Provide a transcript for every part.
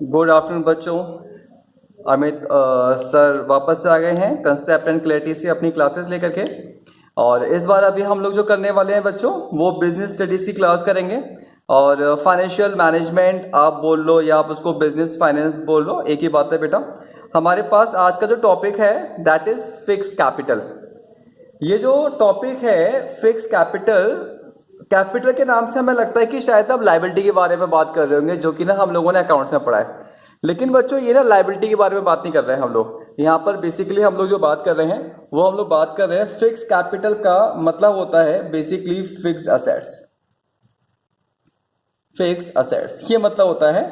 Good afternoon बच्चों। Amit sir वापस से आ गए हैं कंसेप्ट एंड क्लैरिटी से अपनी क्लासेस लेकर के। और इस बार अभी हम लोग जो करने वाले हैं बच्चों वो बिजनेस स्टडीज की क्लास करेंगे। और फाइनेंशियल मैनेजमेंट आप बोल लो या आप उसको बिजनेस फाइनेंस बोल लो, एक ही बात है बेटा। हमारे पास आज का जो टॉपिक है दैट इज फिक्स कैपिटल। ये जो टॉपिक है फिक्स कैपिटल, कैपिटल के नाम से हमें लगता है कि शायद हम लायबिलिटी के बारे में बात कर रहे होंगे, जो कि ना हम लोगों ने अकाउंट्स में पढ़ा है। लेकिन बच्चों ये ना लायबिलिटी के बारे में बात नहीं कर रहे हैं हम लोग। यहाँ पर बेसिकली हम लोग जो बात कर रहे हैं वो हम लोग बात कर रहे हैं फिक्स कैपिटल का मतलब होता है basically fixed assets. Fixed assets ये मतलब होता है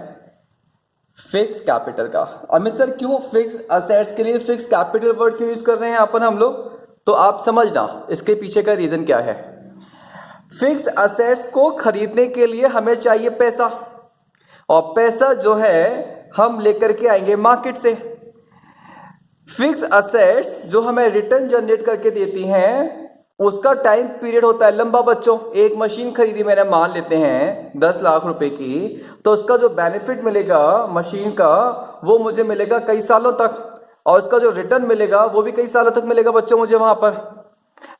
फिक्स कैपिटल का। अमित सर क्यों फिक्स असेट्स के लिए फिक्स कैपिटल वर्ड क्यों यूज कर रहे हैं अपन हम लोग, तो आप समझना इसके पीछे का रीजन क्या है। फिक्स असेट्स को खरीदने के लिए हमें चाहिए पैसा, और पैसा जो है हम लेकर के आएंगे मार्केट से। फिक्स असेट्स जो हमें रिटर्न जनरेट करके देती हैं उसका टाइम पीरियड होता है लंबा बच्चों। एक मशीन खरीदी मैंने, मान लेते हैं 10 लाख रुपए की, तो उसका जो बेनिफिट मिलेगा मशीन का वो मुझे मिलेगा कई सालों तक, और उसका जो रिटर्न मिलेगा वो भी कई सालों तक मिलेगा बच्चों मुझे वहां पर।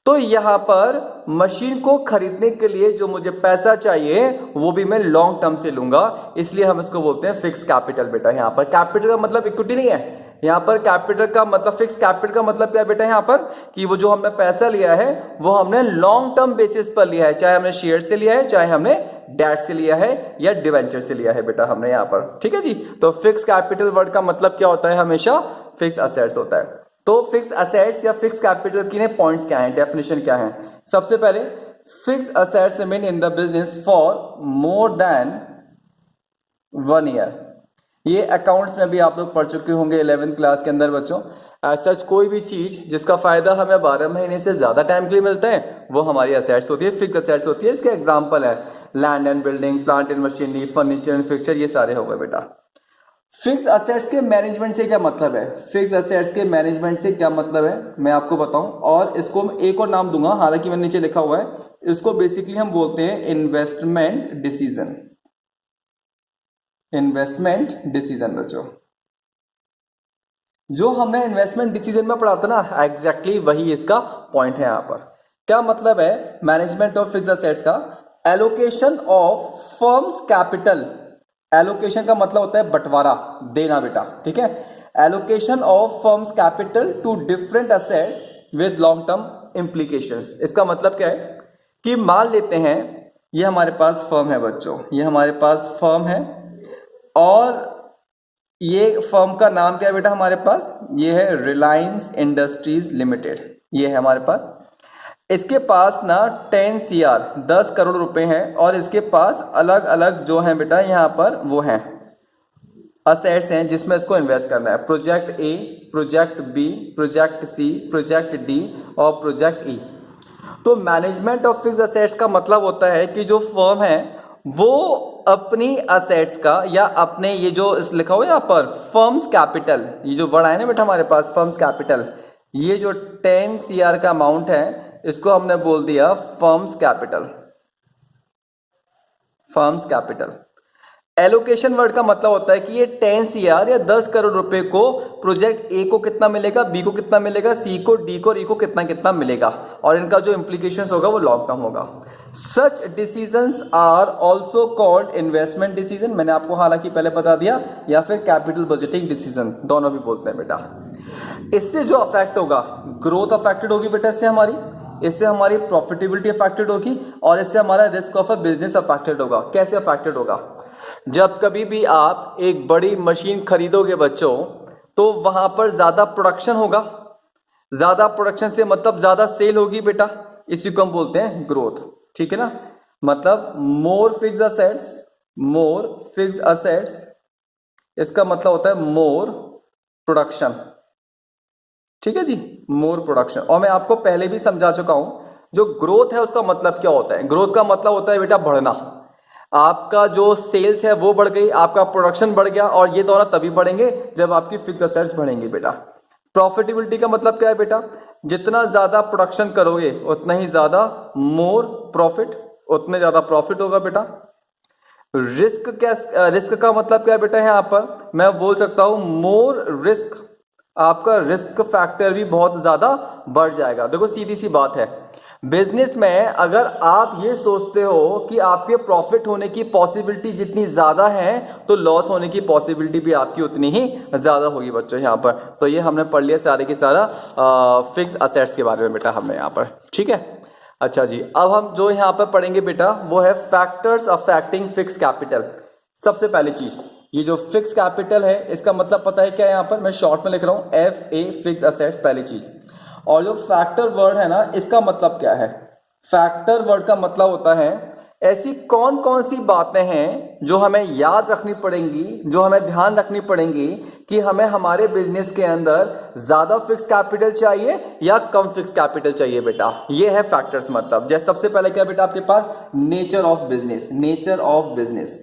तो यहां पर मशीन को खरीदने के लिए जो मुझे पैसा चाहिए वो भी मैं लॉन्ग टर्म से लूंगा, इसलिए हम इसको बोलते हैं फिक्स कैपिटल बेटा। यहां पर कैपिटल का मतलब इक्विटी नहीं है, यहां पर कैपिटल का मतलब फिक्स कैपिटल का मतलब क्या बेटा यहां पर कि वो जो हमने पैसा लिया है वो हमने लॉन्ग टर्म बेसिस पर लिया है, चाहे हमने शेयर से लिया है, चाहे हमने डेट से लिया है या डिवेंचर से लिया है बेटा हमने यहां पर। ठीक है जी। तो फिक्स कैपिटल वर्ड का मतलब क्या होता है, हमेशा फिक्स असेट्स होता है। तो फिक्स असेट्स या फिक्स कैपिटल की पॉइंट्स क्या हैं, डेफिनेशन क्या है। सबसे पहले fix assets remain in the business for more than 1 year. ये अकाउंट्स में भी आप लोग पढ़ चुके होंगे 11th क्लास के अंदर बच्चों। सच कोई भी चीज जिसका फायदा हमें 12 महीने से ज्यादा टाइम के लिए मिलता है वो हमारी असेट्स होती है, फिक्स असेट्स होती है। इसके एग्जांपल है land and building, plant and machinery, furniture and fixture, ये सारे हो गए बेटा। फिक्स असेट्स के मैनेजमेंट से क्या मतलब है, फिक्स असेट्स के मैनेजमेंट से क्या मतलब है मैं आपको बताऊं, और इसको एक और नाम दूंगा, हालांकि मैंने नीचे लिखा हुआ है। इसको बेसिकली हम बोलते हैं इन्वेस्टमेंट डिसीजन। इन्वेस्टमेंट डिसीजन बच्चों, जो हमने इन्वेस्टमेंट डिसीजन में पढ़ा था ना, एग्जैक्टली वही इसका पॉइंट है यहाँ पर। क्या मतलब है मैनेजमेंट ऑफ फिक्स असेट्स का, allocation of firms capital. Allocation का मतलब होता है बंटवारा देना बेटा, ठीक है। Allocation of firms capital to different assets with long term implications. इसका मतलब क्या है कि मान लेते हैं ये हमारे पास फर्म है बच्चों, ये हमारे पास फर्म है, और ये फर्म का नाम क्या है बेटा हमारे पास, ये है रिलायंस इंडस्ट्रीज लिमिटेड, ये है हमारे पास। इसके पास ना 10 CR 10 करोड़ रुपए हैं, और इसके पास अलग अलग जो है बेटा यहाँ पर वो हैं असेट्स हैं जिसमें इसको इन्वेस्ट करना है। Project A, project B, project C, project D और प्रोजेक्ट ई। तो मैनेजमेंट ऑफ फिक्स असेट्स का मतलब होता है कि जो फर्म है वो अपनी असेट्स का या अपने ये जो लिखा हुआ है यहाँ पर फर्म्स कैपिटल, ये जो वर्ड है ना बेटा हमारे पास फर्म्स कैपिटल, ये जो 10 CR का अमाउंट है इसको हमने बोल दिया firms capital. Firms capital allocation word का मतलब होता है कि ये 10 CR या 10 करोड़ रुपए को प्रोजेक्ट ए को कितना मिलेगा, बी को कितना मिलेगा, सी को, डी को और ई को कितना कितना मिलेगा, और इनका जो इम्प्लीकेशंस होगा वो लॉन्ग टर्म होगा। Such decisions are also called investment decision, मैंने आपको हालांकि पहले बता दिया, या फिर कैपिटल बजटिंग डिसीजन, दोनों भी बोलते हैं बेटा। इससे जो अफेक्ट होगा, ग्रोथ अफेक्टेड होगी बेटा इससे हमारी, इससे हमारी प्रॉफिटेबिलिटी अफेक्टेड होगी, और इससे हमारा risk of a business affected होगा। कैसे अफेक्टेड होगा, जब कभी भी आप एक बड़ी मशीन खरीदोगे बच्चों तो वहां पर ज्यादा प्रोडक्शन होगा, ज्यादा प्रोडक्शन से मतलब ज्यादा सेल होगी बेटा, इसी को हम बोलते हैं ग्रोथ, ठीक है ना। मतलब मोर फिक्स असेट्स, मोर फिक्स असेट्स इसका मतलब होता है मोर प्रोडक्शन, ठीक है जी, मोर प्रोडक्शन। और मैं आपको पहले भी समझा चुका हूं जो ग्रोथ है उसका मतलब क्या होता है। ग्रोथ का मतलब होता है बेटा बढ़ना, आपका जो सेल्स है वो बढ़ गई, आपका प्रोडक्शन बढ़ गया, और ये दोनों तभी बढ़ेंगे जब आपकी फिक्स असेट्स बढ़ेंगी बेटा। प्रॉफिटेबिलिटी का मतलब क्या है बेटा, जितना ज्यादा प्रोडक्शन करोगे उतना ही ज्यादा मोर प्रॉफिट, उतने ज्यादा प्रॉफिट होगा बेटा। रिस्क क्या, रिस्क का मतलब क्या है बेटा यहाँ पर, मैं बोल सकता हूं मोर रिस्क, आपका रिस्क फैक्टर भी बहुत ज्यादा बढ़ जाएगा। देखो सीधी सी बात है, बिजनेस में अगर आप ये सोचते हो कि आपके प्रॉफिट होने की पॉसिबिलिटी जितनी ज्यादा है तो लॉस होने की पॉसिबिलिटी भी आपकी उतनी ही ज्यादा होगी बच्चों यहाँ पर। तो ये हमने पढ़ लिया सारे के सारा फिक्स असेट्स के बारे में बेटा हमने यहाँ पर, ठीक है। अच्छा जी, अब हम जो यहाँ पर पढ़ेंगे बेटा वो है फैक्टर्स अफेक्टिंग फिक्स कैपिटल। सबसे पहली चीज, ये जो फिक्स कैपिटल है इसका मतलब पता है क्या है, यहाँ पर मैं शॉर्ट में लिख रहा हूं FA फिक्स असेट्स, पहली चीज। और जो फैक्टर वर्ड है ना, इसका मतलब क्या है? फैक्टर वर्ड का मतलब होता है ऐसी कौन कौन सी बातें हैं जो हमें याद रखनी पड़ेंगी, जो हमें ध्यान रखनी पड़ेंगी कि हमें हमारे बिजनेस के अंदर ज्यादा फिक्स कैपिटल चाहिए या कम फिक्स कैपिटल चाहिए बेटा। ये है फैक्टर्स मतलब। जैसे सबसे पहले क्या बेटा आपके पास, nature of business. Nature of business,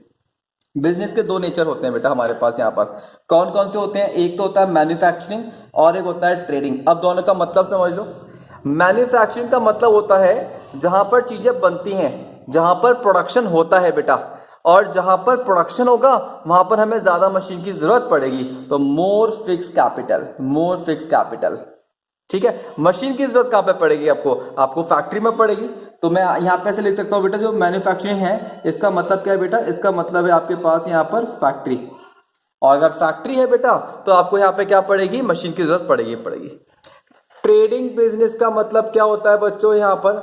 business के दो नेचर होते हैं बेटा हमारे पास यहाँ पर। कौन कौन से होते हैं? एक तो होता है मैन्युफैक्चरिंग और एक होता है ट्रेडिंग। अब दोनों का मतलब समझ लो। मैन्युफैक्चरिंग का मतलब होता है जहां पर चीजें बनती हैं, जहां पर प्रोडक्शन होता है बेटा, और जहां पर प्रोडक्शन होगा वहां पर हमें ज्यादा मशीन की जरूरत पड़ेगी, तो मोर फिक्स कैपिटल, मोर फिक्स कैपिटल, ठीक है। मशीन की जरूरत कहां पे पड़ेगी आपको? आपको फैक्ट्री में पड़ेगी। तो मैं यहां पे से लिख सकता हूं बेटा जो मैन्युफैक्चरिंग है इसका मतलब क्या है बेटा? इसका मतलब है आपके पास यहां पर फैक्ट्री। और अगर फैक्ट्री है बेटा तो आपको यहां पे क्या पड़ेगी? मशीन की जरूरत पड़ेगी। ट्रेडिंग बिजनेस का मतलब क्या होता है बच्चों यहां पर?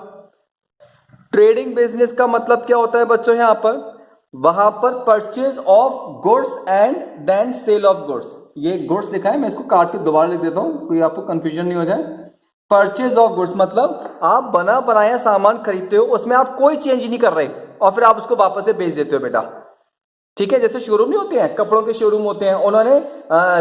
ट्रेडिंग बिजनेस का मतलब क्या होता है बच्चों यहां पर? वहां पर purchase of goods and then sale of goods. ये गुड्स लिखा है, मैं इसको काट के दोबारा लिख देता हूं, कोई आपको कंफ्यूजन नहीं हो जाए। परचेज ऑफ गुड्स मतलब आप बना बनाया सामान खरीदते हो, उसमें आप कोई चेंज नहीं कर रहे और फिर आप उसको वापस से बेच देते हो बेटा, ठीक है। जैसे शोरूम नहीं होते हैं, कपड़ों के शोरूम होते हैं, उन्होंने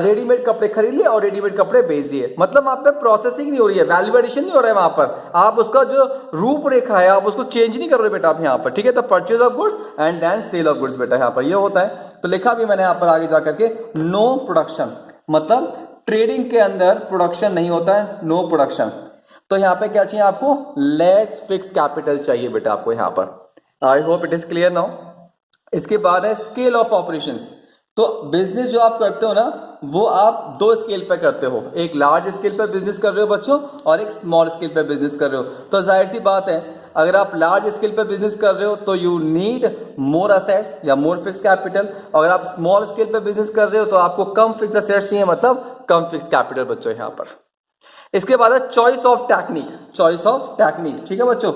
रेडीमेड कपड़े खरीद लिए और रेडीमेड कपड़े बेच दिए, मतलब वहां पे प्रोसेसिंग नहीं हो रही है, वैल्यू एडिशन नहीं हो रहा है वहां पर। आप उसका जो रूपरेखा है आप उसको चेंज नहीं कर रहे बेटा आप यहाँ पर, ठीक है। तो purchase of goods and then sale of goods बेटा यहाँ पर ये होता है। तो लिखा भी मैंने यहाँ पर आगे जाकर के नो प्रोडक्शन, मतलब ट्रेडिंग के अंदर प्रोडक्शन नहीं होता है, नो प्रोडक्शन। तो यहाँ पे क्या चाहिए आपको? लेस फिक्स कैपिटल चाहिए बेटा आपको यहाँ पर। I hope it is clear now. इसके बाद है स्केल ऑफ ऑपरेशंस। तो बिजनेस जो आप करते हो ना वो आप दो स्केल पे करते हो, एक लार्ज स्केल पे बिजनेस कर रहे हो बच्चों और एक स्मॉल स्केल पे बिजनेस कर रहे हो। तो जाहिर सी बात है अगर आप लार्ज स्केल पे बिजनेस कर रहे हो तो यू नीड मोर असेट्स या मोर फिक्स कैपिटल। अगर आप स्मॉल स्केल पे बिजनेस कर रहे हो तो आपको कम फिक्स असेट्स चाहिए, मतलब कम फिक्स कैपिटल बच्चों यहाँ पर। इसके बाद है choice of technique. Choice of technique, ठीक है बच्चों,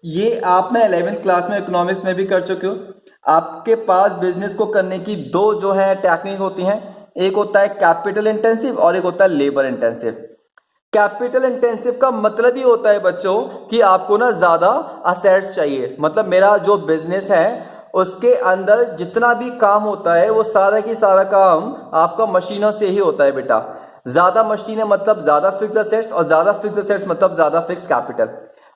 ये आपने 11th क्लास में इकोनॉमिक्स में भी कर चुके हो। आपके पास बिजनेस को करने की दो जो है टेक्निक होती हैं, एक होता है कैपिटल इंटेंसिव और एक होता है लेबर इंटेंसिव। कैपिटल इंटेंसिव का मतलब ही होता है बच्चों कि आपको ना ज्यादा असेट्स चाहिए, मतलब मेरा जो बिजनेस है उसके अंदर जितना भी काम होता है वो सारा की सारा काम आपका मशीनों से ही होता है बेटा। ज्यादा मशीनें मतलब ज्यादा फिक्स असेट्स और ज्यादा फिक्स असेट्स मतलब ज्यादा फिक्स कैपिटल।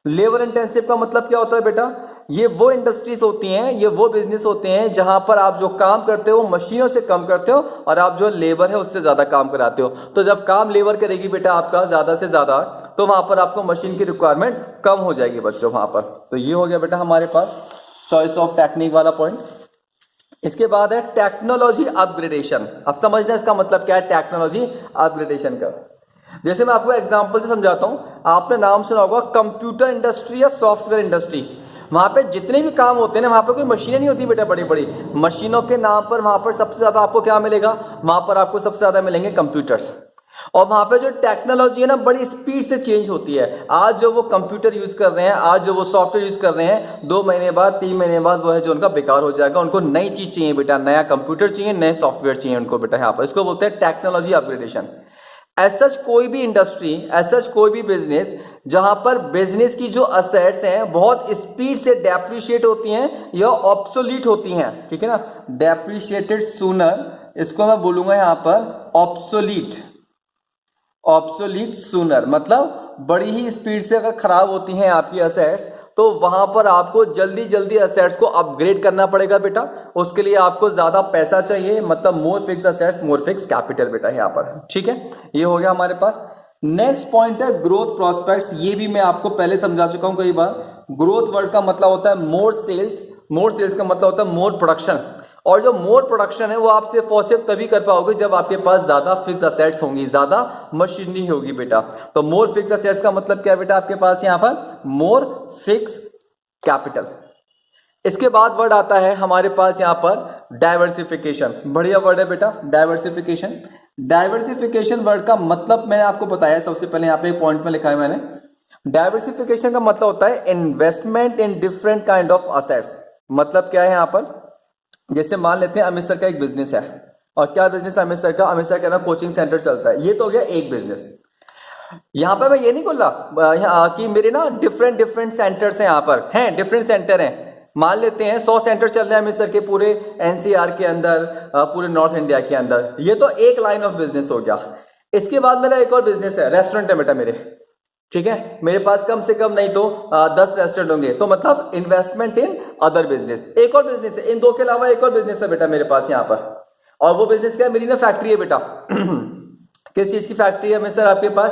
लेबर इंटेंसिव का मतलब क्या होता है बेटा? ये वो इंडस्ट्रीज होती हैं, ये वो बिजनेस होते हैं जहां पर आप जो काम करते हो मशीनों से कम करते हो और आप जो लेबर है उससे ज्यादा काम कराते हो। तो जब काम लेबर करेगी बेटा आपका ज्यादा से ज्यादा, तो वहां पर आपको मशीन की रिक्वायरमेंट कम हो जाएगी बच्चों वहां पर। तो ये हो गया बेटा हमारे पास चॉइस ऑफ टेक्निक वाला पॉइंट। इसके बाद है टेक्नोलॉजी अपग्रेडेशन। अब समझना इसका मतलब क्या है टेक्नोलॉजी अपग्रेडेशन का। जैसे मैं आपको एग्जांपल से समझाता हूं, आपने नाम सुना होगा कंप्यूटर इंडस्ट्री या सॉफ्टवेयर इंडस्ट्री। वहां पे जितने भी काम होते हैं ना वहां पे कोई मशीनें नहीं होती बेटा, बड़ी बड़ी मशीनों के नाम पर वहां पर सबसे ज्यादा आपको क्या मिलेगा? वहां पर आपको सबसे ज्यादा मिलेंगे कंप्यूटर्स। और वहां पे जो टेक्नोलॉजी है ना बड़ी स्पीड से चेंज होती है। आज जो वो कंप्यूटर यूज कर रहे हैं, आज जो वो सॉफ्टवेयर यूज कर रहे हैं, 2 महीने बाद 3 महीने बाद वो है जो उनका बेकार हो जाएगा। उनको नई चीज चाहिए बेटा, नया कंप्यूटर चाहिए, नए सॉफ्टवेयर चाहिए उनको बेटा यहाँ पर। इसको बोलते हैं टेक्नोलॉजी अपग्रेडेशन। एज सच कोई भी इंडस्ट्री, एज सच कोई भी बिजनेस जहां पर बिजनेस की जो असेट्स हैं बहुत स्पीड से डेप्रिशिएट होती हैं या ऑब्सोलीट होती हैं, ठीक है ना, डेप्रिशिएटेड सूनर, इसको मैं बोलूंगा यहां पर ऑब्सोलीट। ऑब्सोलीट सूनर मतलब बड़ी ही स्पीड से अगर खराब होती हैं आपकी असेट्स तो वहां पर आपको जल्दी जल्दी असेट्स को अपग्रेड करना पड़ेगा बेटा। उसके लिए आपको ज्यादा पैसा चाहिए, मतलब मोर फिक्स असेट्स मोर फिक्स कैपिटल बेटा यहाँ पर, ठीक है। ये हो गया हमारे पास। नेक्स्ट पॉइंट है ग्रोथ प्रोस्पेक्ट्स। ये भी मैं आपको पहले समझा चुका हूं कई बार। ग्रोथ वर्ड का मतलब होता है मोर सेल्स। मोर सेल्स का मतलब होता है मोर प्रोडक्शन। और जो मोर प्रोडक्शन है वो आप सिर्फ और सिर्फ तभी कर पाओगे जब आपके पास ज्यादा फिक्स असेट्स होंगी, ज्यादा मशीनरी होगी बेटा। तो मोर फिक्स असेट्स का मतलब क्या है बेटा आपके पास यहाँ पर, मोर फिक्स कैपिटल। इसके बाद वर्ड आता है हमारे पास यहाँ पर डाइवर्सिफिकेशन। बढ़िया वर्ड है बेटा डाइवर्सिफिकेशन। डाइवर्सिफिकेशन वर्ड का मतलब मैंने आपको बताया, सबसे पहले यहाँ पे एक पॉइंट में लिखा है मैंने। डाइवर्सिफिकेशन का मतलब होता है investment in different kind of assets. मतलब क्या है यहाँ पर, जैसे मान लेते हैं अमित सर का एक बिजनेस है, और क्या बिजनेस है अमित सर का, अमित सर का ना कोचिंग सेंटर चलता है, ये तो हो गया एक बिजनेस। यहाँ पर मैं ये नहीं बोल रहा कि मेरे ना डिफरेंट डिफरेंट सेंटर्स हैं, यहाँ पर हैं डिफरेंट सेंटर हैं। मान लेते हैं 100 सेंटर चल रहे हैं अमित सर के पूरे एनसीआर के अंदर, पूरे नॉर्थ इंडिया के अंदर, ये तो एक लाइन ऑफ बिजनेस हो गया। इसके बाद मेरा एक और बिजनेस है, रेस्टोरेंट है बेटा मेरे, ठीक है, मेरे पास कम से कम नहीं तो 10 रेस्टोरेंट होंगे, तो मतलब इन्वेस्टमेंट इन अदर बिजनेस। एक और बिजनेस है, इन दो के अलावा एक और बिजनेस है बेटा मेरे पास यहाँ पर, और वो बिजनेस क्या है, मेरी ना फैक्ट्री है बेटा। किस चीज की फैक्ट्री है सर आपके पास,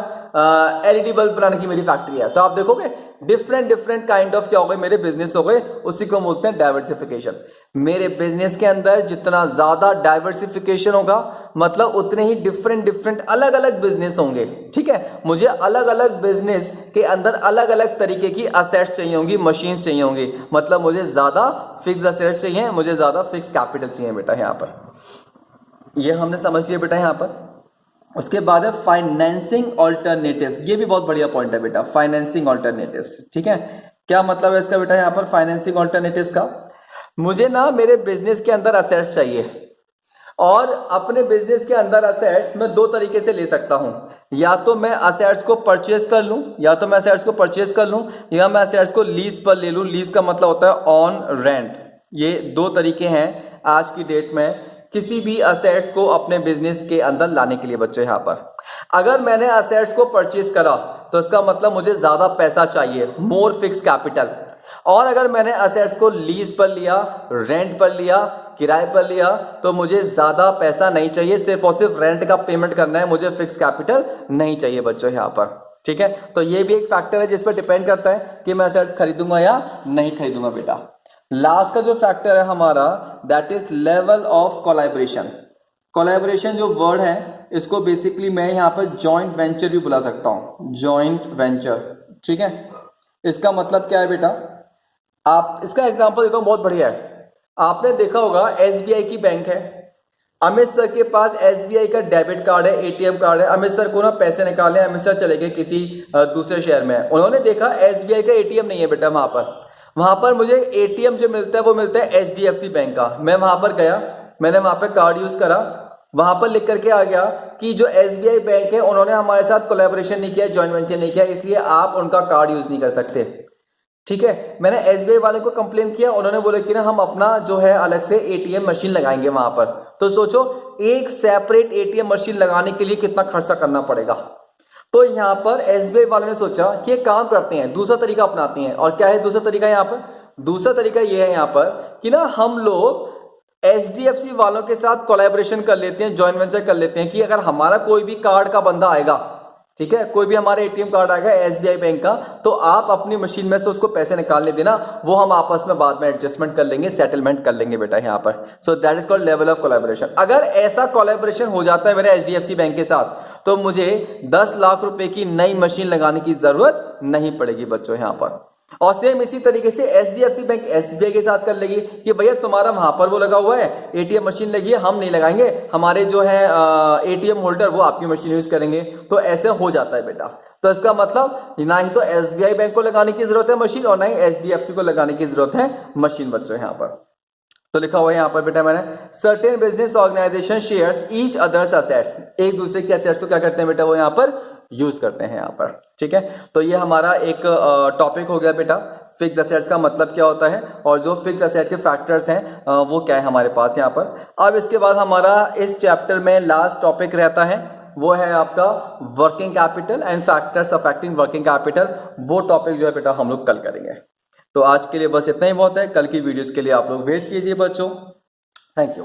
एलईडी बल्ब बनाने की मेरी फैक्ट्री है। तो आप देखोगे डिफरेंट डिफरेंट काइंड ऑफ क्या हो गए, मेरे बिजनेस हो गए, उसी को बोलते हैं डाइवर्सिफिकेशन। मेरे बिजनेस के अंदर जितना ज्यादा डाइवर्सिफिकेशन होगा, मतलब उतने ही डिफरेंट डिफरेंट अलग अलग बिजनेस होंगे, ठीक है। मुझे अलग अलग बिजनेस के अंदर अलग अलग तरीके की असेट्स चाहिए होंगी, मशीन्स चाहिए होंगी, मतलब मुझे ज्यादा फिक्स असेट्स चाहिए, मुझे ज्यादा फिक्स कैपिटल चाहिए बेटा यहाँ पर। ये हमने समझ लिया बेटा यहाँ पर। उसके बाद है फाइनेंसिंग ऑल्टरनेटिव्स। ये भी बहुत बढ़िया पॉइंट है बेटा, फाइनेंसिंग ऑल्टरनेटिव्स, ठीक है। क्या मतलब है इसका बेटा यहाँ पर फाइनेंसिंग ऑल्टरनेटिव्स का, मुझे ना मेरे बिजनेस के अंदर असेट्स चाहिए, और अपने बिजनेस के अंदर असेट्स मैं दो तरीके से ले सकता हूं, या तो मैं असेट्स को परचेज कर लूं, या मैं असेट्स को लीज पर ले लूं। लीज का मतलब होता है ऑन रेंट। ये दो तरीके हैं आज की डेट में किसी भी असेट्स को अपने बिजनेस के अंदर लाने के लिए बच्चों। यहाँ पर अगर मैंने असेट्स को परचेज करा तो इसका मतलब मुझे ज्यादा पैसा चाहिए, मोर फिक्स कैपिटल। और अगर मैंने असेट्स को लीज पर लिया, रेंट पर लिया, किराए पर लिया, तो मुझे ज्यादा पैसा नहीं चाहिए, सिर्फ और सिर्फ रेंट का पेमेंट करना है, मुझे फिक्स कैपिटल नहीं चाहिए बच्चों यहाँ पर, ठीक है। तो ये भी एक फैक्टर है जिस पर डिपेंड करता है कि मैं असेट्स खरीदूंगा या नहीं खरीदूंगा बेटा। लास्ट का जो फैक्टर है हमारा, that is level of collaboration. Collaboration जो वर्ड है, इसको बेसिकली मैं यहाँ पर जॉइंट वेंचर भी बुला सकता हूँ, जॉइंट वेंचर, ठीक है। इसका मतलब क्या है बेटा, आप इसका एग्जांपल देता हूँ, बहुत बढ़िया है। आपने देखा होगा एसबीआई की बैंक है, अमित सर के पास एसबीआई का डेबिट कार्ड है, एटीएम कार्ड है। अमित सर को ना पैसे निकालने, अमित सर चले गए किसी दूसरे शहर में, उन्होंने देखा एसबीआई का एटीएम नहीं है बेटा वहां पर मुझे एटीएम जो मिलता है वो मिलता है एचडीएफसी बैंक का। मैं वहां पर गया, मैंने वहां पे कार्ड यूज करा, वहां पर लिख करके आ गया कि जो एसबीआई बैंक है उन्होंने हमारे साथ कोलैबोरेशन नहीं किया, जॉइंट वेंचर नहीं किया, इसलिए आप उनका कार्ड यूज नहीं कर सकते, ठीक है। मैंने एसबीआई वाले को कंप्लेन किया, उन्होंने बोला कि ना हम अपना जो है अलग से एटीएम मशीन लगाएंगे वहां पर। तो सोचो एक सेपरेट एटीएम मशीन लगाने के लिए कितना खर्चा करना पड़ेगा। तो यहां पर एसबीआई वालों ने सोचा कि एक काम करते हैं, दूसरा तरीका अपनाते हैं। और क्या है दूसरा तरीका यहाँ पर, दूसरा तरीका यह है यहाँ पर कि ना हम लोग एचडीएफसी वालों के साथ कोलैबोरेशन कर लेते हैं, जॉइंट वेंचर कर लेते हैं कि अगर हमारा कोई भी कार्ड का बंदा आएगा, ठीक है, कोई भी हमारा एटीएम कार्ड आएगा एसबीआई बैंक का, तो आप अपनी मशीन में से उसको पैसे निकालने देना, वो हम आपस में बाद में एडजस्टमेंट कर लेंगे, सेटलमेंट कर लेंगे बेटा यहाँ पर। So that is called level of collaboration. अगर ऐसा कोलैबोरेशन हो जाता है मेरे एचडीएफसी बैंक के साथ, तो मुझे 10 लाख रुपए की नई मशीन लगाने की जरूरत नहीं पड़ेगी बच्चों यहाँ पर। और सेम इसी तरीके से एचडीएफसी बैंक एसबीआई के साथ कर लेगी कि भैया तुम्हारा वहां पर वो लगा हुआ है, एटीएम मशीन लगी है, हम नहीं लगाएंगे, हमारे जो है एटीएम होल्डर वो आपकी मशीन यूज करेंगे। तो ऐसे हो जाता है बेटा। तो इसका मतलब ना ही तो एसबीआई बैंक को लगाने की जरूरत है मशीन, और ना ही एचडीएफसी को लगाने की जरूरत है मशीन बच्चों यहाँ पर। तो लिखा हुआ है यहाँ पर बेटा मैंने, certain business organisation shares each others assets. एक दूसरे के असेट्स को क्या करते हैं बेटा, वो यहाँ पर यूज करते हैं यहाँ पर, ठीक है। तो ये हमारा एक टॉपिक हो गया बेटा, फिक्स असेट्स का मतलब क्या होता है, और जो फिक्स असेट के फैक्टर्स हैं वो क्या है हमारे पास यहाँ पर। अब इसके बाद हमारा इस चैप्टर में लास्ट टॉपिक रहता है, वो है आपका working capital and factors affecting working capital. वो टॉपिक जो है बेटा हम लोग कल करेंगे। तो आज के लिए बस इतना ही बहुत है, कल की वीडियोस के लिए आप लोग वेट कीजिए बच्चों। Thank you.